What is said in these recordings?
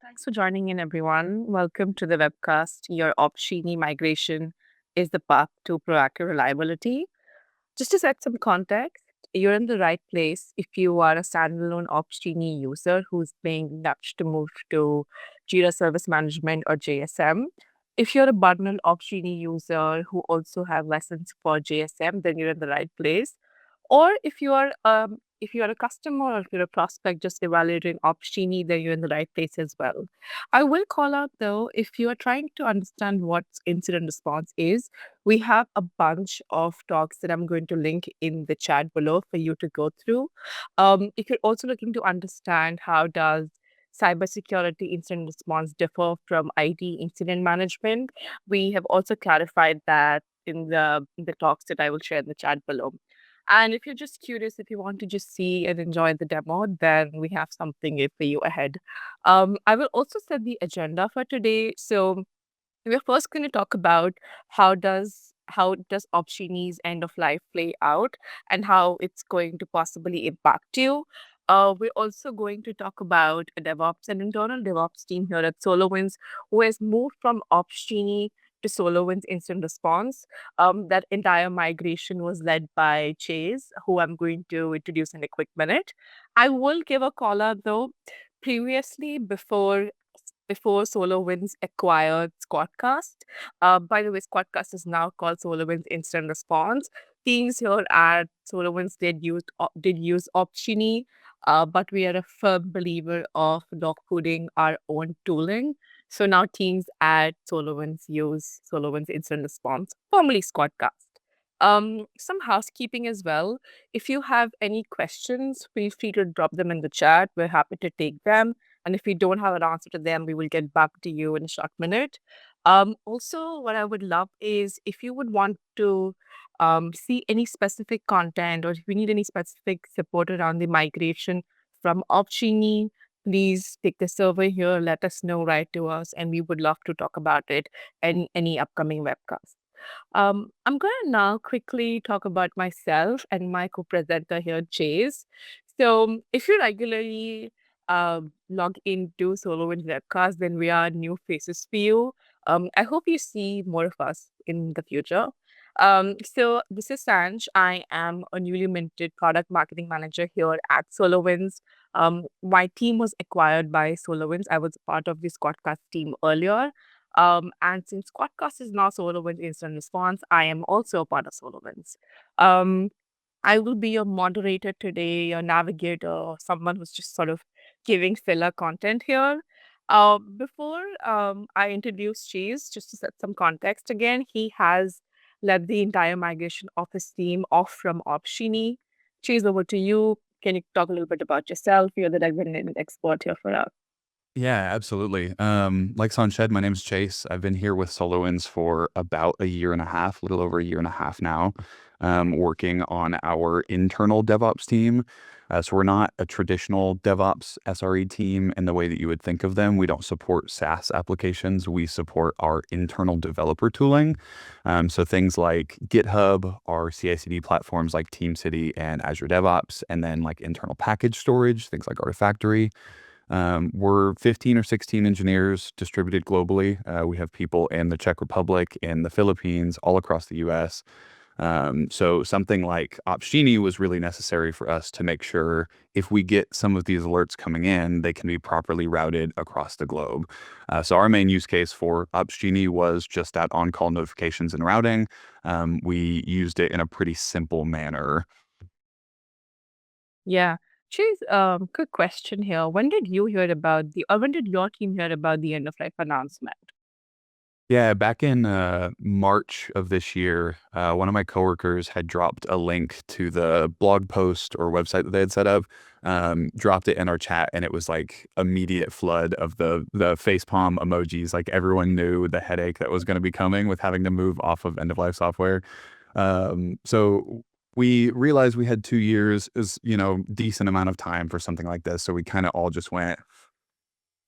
Thanks for joining in, everyone. Welcome to the webcast. Your Opsgenie migration is the path to proactive reliability. Just to set some context, you're in the right place if you are a standalone Opsgenie user who's being nudged to move to Jira Service Management or JSM. If you're a bundled Opsgenie user who also have lessons for JSM, then you're in the right place. Or if you are a customer or if you're a prospect just evaluating Opsgenie, then you're in the right place as well. I will call out though, if you are trying to understand what incident response is, we have a bunch of talks that I'm going to link in the chat below for you to go through. If you're also looking to understand how does cybersecurity incident response differ from IT incident management, we have also clarified that in the talks that I will share in the chat below. And if you're just curious, if you want to just see and enjoy the demo, then we have something here for you ahead. I will also set the agenda for today. So we're first going to talk about how does Opsgenie's end of life play out and how it's going to possibly impact you. We're also going to talk about a DevOps and internal DevOps team here at SolarWinds who has moved from Opsgenie to SolarWinds Incident Response. That entire migration was led by Chase, who I'm going to introduce in a quick minute. I will give a call out though. Previously, before SolarWinds acquired Squadcast. By the way, Squadcast is now called SolarWinds Instant Response. Teams here at SolarWinds did use Opsgenie, but we are a firm believer of dog fooding our own tooling. So now teams at SolarWinds use SolarWinds Instant Response, formerly Squadcast. Some housekeeping as well. If you have any questions, feel free to drop them in the chat. We're happy to take them. And if we don't have an answer to them, we will get back to you in a short minute. Also, what I would love is if you would want to see any specific content or if you need any specific support around the migration from Opsgenie, please take the survey here, let us know, write to us, and we would love to talk about it in any upcoming webcast. I'm going to now quickly talk about myself and my co-presenter here, Chase. So, if you regularly log into SolarWinds webcast, then we are new faces for you. I hope you see more of us in the future. So, this is Sanj. I am a newly minted product marketing manager here at SolarWinds. My team was acquired by SolarWinds. I was part of the Squadcast team earlier. And since Squadcast is now SolarWinds Instant Response, I am also a part of SolarWinds. Um, I will be your moderator today, your navigator, someone who's just sort of giving filler content here. Before I introduce Cheese, just to set some context again, he has led the entire migration of his team off from Opsgenie. Cheese, over to you. Can you talk a little bit about yourself? You're the designated expert here for us. Yeah, absolutely. Like Son said, my name's Chase. I've been here with SolarWinds for about a year and a half, a little over a year and a half now, working on our internal DevOps team. So we're not a traditional DevOps SRE team in the way that you would think of them. We don't support SaaS applications. We support our internal developer tooling. So things like GitHub, our CI/CD platforms like TeamCity and Azure DevOps, and then like internal package storage, things like Artifactory. We're 15 or 16 engineers distributed globally. We have people in the Czech Republic, in the Philippines, all across the US. So something like Opsgenie was really necessary for us to make sure if we get some of these alerts coming in, they can be properly routed across the globe. So our main use case for Opsgenie was just that on-call notifications and routing. We used it in a pretty simple manner. Yeah. Chase, quick question here. When did you hear about or when did your team hear about the end of life announcement? Yeah, back in March of this year, one of my coworkers had dropped a link to the blog post or website that they had set up, dropped it in our chat, and it was like immediate flood of the facepalm emojis. Like everyone knew the headache that was going to be coming with having to move off of end of life software. So we realized we had 2 years is decent amount of time for something like this. So we kind of all just went,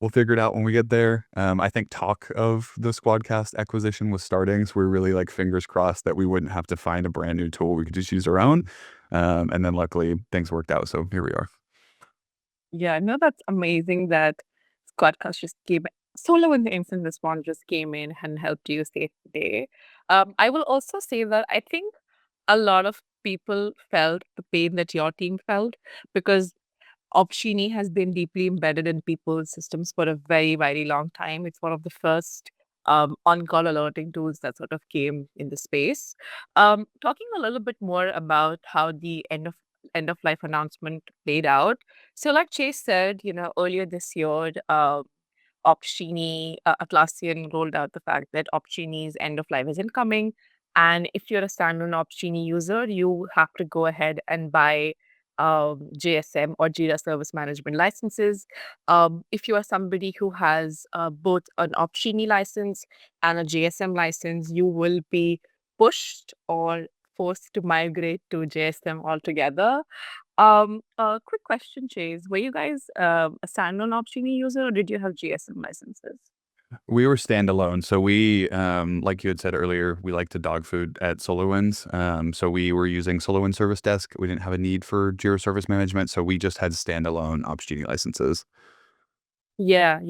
we'll figure it out when we get there. I think talk of the Squadcast acquisition was starting, so we're really like fingers crossed that we wouldn't have to find a brand new tool. We could just use our own. And then luckily things worked out. So here we are. Yeah, no, that's amazing that Squadcast just came SolarWinds Incident Response just came in and helped you save the day. I will also say that I think a lot of people felt the pain that your team felt because Opsgenie has been deeply embedded in people's systems for a very, very long time. It's one of the first on-call alerting tools that sort of came in the space. Talking a little bit more about how the end of life announcement played out. So, like Chase said, earlier this year, Opsgenie, Atlassian rolled out the fact that Opsgenie's end of life isn't coming. And if you're a standalone Opsgenie user, you have to go ahead and buy JSM or Jira Service Management licenses. If you are somebody who has both an Opsgenie license and a JSM license, you will be pushed or forced to migrate to JSM altogether. A quick question, Chase. Were you guys a standalone Opsgenie user or did you have GSM licenses? We were standalone. So we, like you had said earlier, we like to dog food at SolarWinds. So we were using SolarWinds Service Desk. We didn't have a need for Jira Service Management. So we just had standalone Opsgenie licenses. Yeah.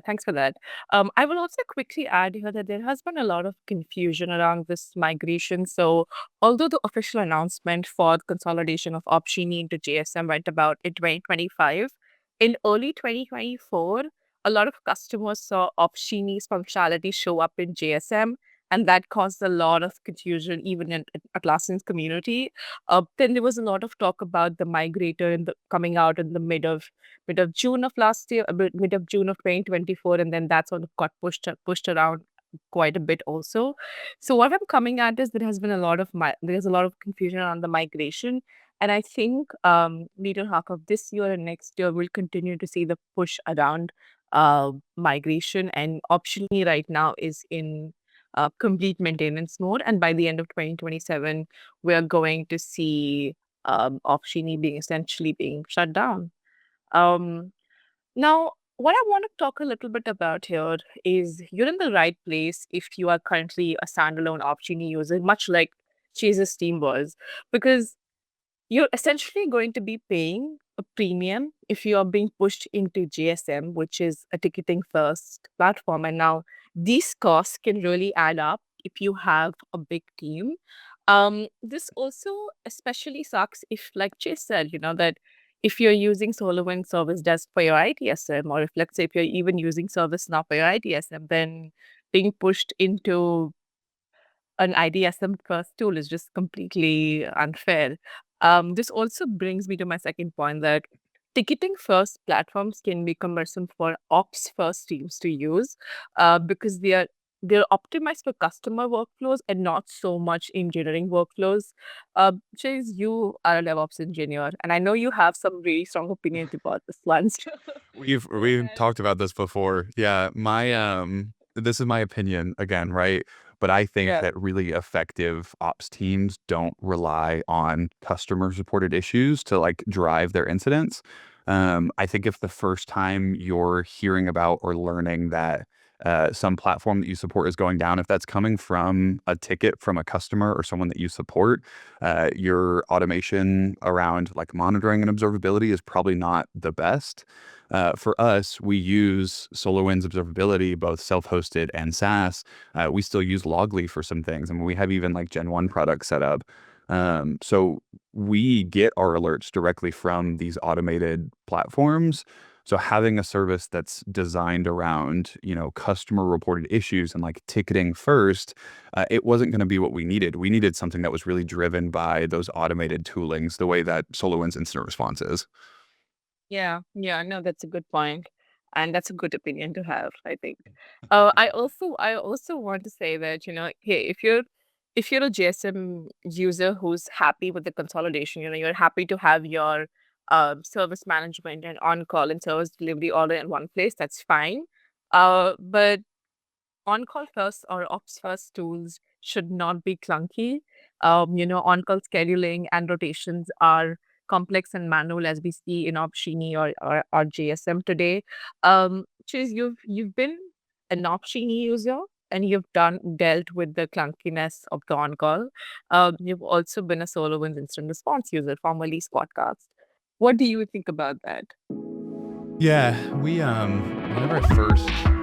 Thanks for that. I will also quickly add here that there has been a lot of confusion around this migration. So, although the official announcement for the consolidation of Opsgenie into JSM went about in 2025, in early 2024, a lot of customers saw Opsgenie's functionality show up in JSM, and that caused a lot of confusion even in Atlassian's community. Then there was a lot of talk about the migrator coming out in the mid of June of last year, mid of June of 2024, and then that sort of got pushed around quite a bit also. So what I'm coming at is there's a lot of confusion around the migration, and I think later half of this year and next year we'll continue to see the push around migration. And Optionally right now is in complete maintenance mode, and by the end of 2027 we're going to see Optionally being essentially being shut down. Um, Now, what I want to talk a little bit about here is you're in the right place if you are currently a standalone Opsgenie user, much like Chase's team was, because you're essentially going to be paying a premium if you are being pushed into JSM, which is a ticketing first platform. And now these costs can really add up if you have a big team. This also especially sucks if, like Chase said, that if you're using SolarWinds Service Desk for your ITSM, or if let's say if you're even using ServiceNow for your ITSM, then being pushed into an IDSM first tool is just completely unfair. This also brings me to my second point that ticketing first platforms can be cumbersome for ops first teams to use because they're optimized for customer workflows and not so much engineering workflows. Chase, you are a DevOps engineer, and I know you have some really strong opinions about this one. Go We've ahead. talked about this before. Yeah, my this is my opinion again, right? But I think Yeah. that really effective ops teams don't rely on customers reported issues to like drive their incidents. I think if the first time you're hearing about or learning that some platform that you support is going down, if that's coming from a ticket from a customer or someone that you support, your automation around like monitoring and observability is probably not the best. For us, we use SolarWinds Observability, both self-hosted and SaaS. We still use Logly for some things. I mean, we have even like Gen 1 products set up. So we get our alerts directly from these automated platforms. So having a service that's designed around, customer reported issues and like ticketing first, it wasn't going to be what we needed. We needed something that was really driven by those automated toolings, the way that SolarWinds Incident Response is. Yeah, no, that's a good point, and that's a good opinion to have, I think. I also want to say that hey, if you're a JSM user who's happy with the consolidation, you're happy to have your service management and on call and service delivery all in one place. That's fine. But on-call first or ops first tools should not be clunky. On-call scheduling and rotations are complex and manual as we see in Opsgenie or JSM today. Chiz, you've been an Opsgenie user and you've dealt with the clunkiness of the on-call. You've also been a SolarWinds Instant Response user, formerly Squadcast. What do you think about that? Yeah, we whenever I first